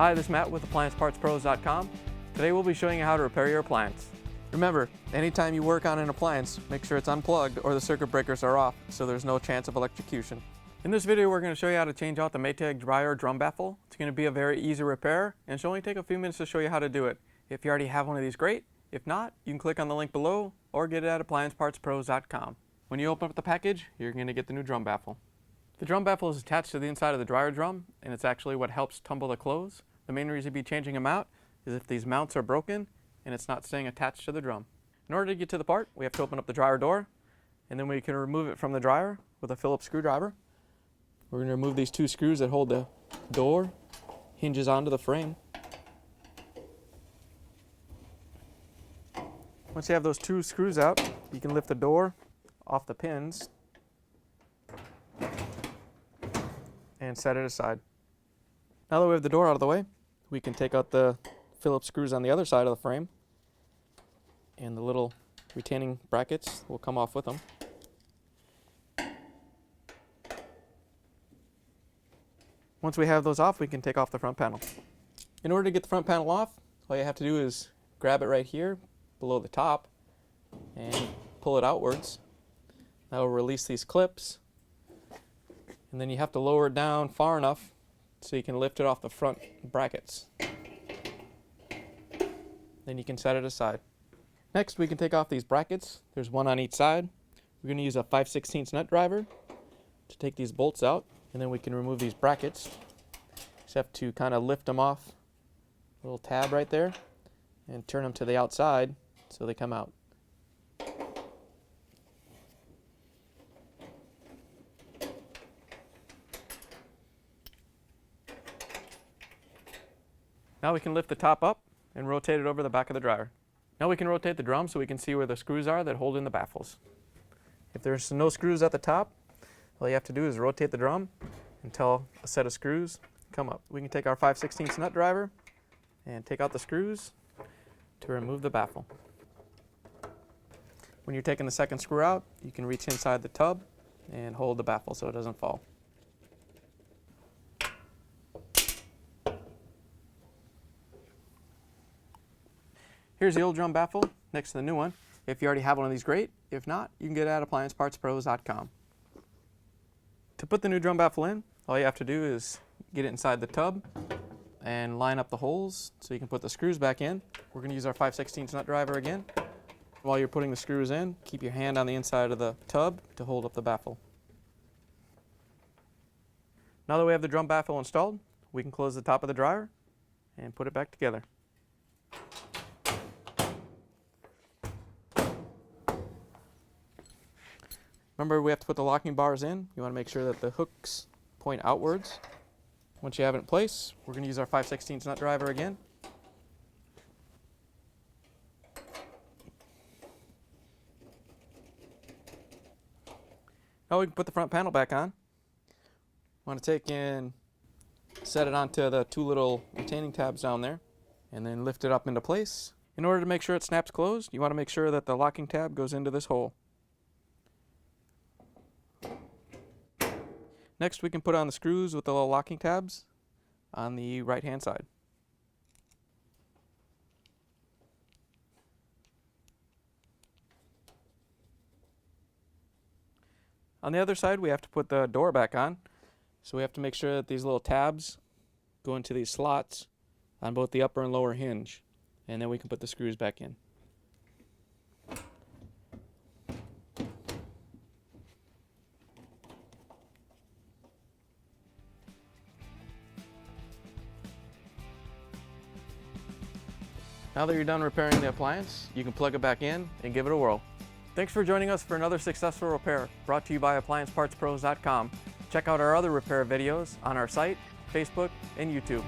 Hi, this is Matt with AppliancePartsPros.com. Today we'll be showing you how to repair your appliance. Remember, anytime you work on an appliance, make sure it's unplugged or the circuit breakers are off so there's no chance of electrocution. In this video we're going to show you how to change out the Maytag Dryer Drum Baffle. It's going to be a very easy repair and it should only take a few minutes to show you how to do it. If you already have one of these, great. If not, you can click on the link below or get it at AppliancePartsPros.com. When you open up the package, you're going to get the new drum baffle. The drum baffle is attached to the inside of the dryer drum and it's actually what helps tumble the clothes. The main reason you'd be changing them out is if these mounts are broken and it's not staying attached to the drum. In order to get to the part, we have to open up the dryer door and then we can remove it from the dryer with a Phillips screwdriver. We're going to remove these two screws that hold the door hinges onto the frame. Once you have those two screws out, you can lift the door off the pins and set it aside. Now that we have the door out of the way, we can take out the Phillips screws on the other side of the frame, and the little retaining brackets will come off with them. Once we have those off, we can take off the front panel. In order to get the front panel off, all you have to do is grab it right here below the top and pull it outwards. That will release these clips, and then you have to lower it down far enough so you can lift it off the front brackets. Then you can set it aside. Next, we can take off these brackets. There's one on each side. We're going to use a 5/16 nut driver to take these bolts out, and then we can remove these brackets. Just have to kind of lift them off a little tab right there and turn them to the outside so they come out. Now we can lift the top up and rotate it over the back of the dryer. Now we can rotate the drum so we can see where the screws are that hold in the baffles. If there's no screws at the top, all you have to do is rotate the drum until a set of screws come up. We can take our 5/16 nut driver and take out the screws to remove the baffle. When you're taking the second screw out, you can reach inside the tub and hold the baffle so it doesn't fall. Here's the old drum baffle next to the new one. If you already have one of these, great. If not, you can get it at AppliancePartsPros.com. To put the new drum baffle in, all you have to do is get it inside the tub and line up the holes so you can put the screws back in. We're going to use our 5/16 nut driver again. While you're putting the screws in, keep your hand on the inside of the tub to hold up the baffle. Now that we have the drum baffle installed, we can close the top of the dryer and put it back together. Remember, we have to put the locking bars in. You want to make sure that the hooks point outwards. Once you have it in place, we're going to use our 5/16 nut driver again. Now we can put the front panel back on. Want to take and set it onto the two little retaining tabs down there and then lift it up into place. In order to make sure it snaps closed, you want to make sure that the locking tab goes into this hole. Next, we can put on the screws with the little locking tabs on the right hand side. On the other side, we have to put the door back on. So we have to make sure that these little tabs go into these slots on both the upper and lower hinge. And then we can put the screws back in. Now that you're done repairing the appliance, you can plug it back in and give it a whirl. Thanks for joining us for another successful repair brought to you by AppliancePartsPros.com. Check out our other repair videos on our site, Facebook, and YouTube.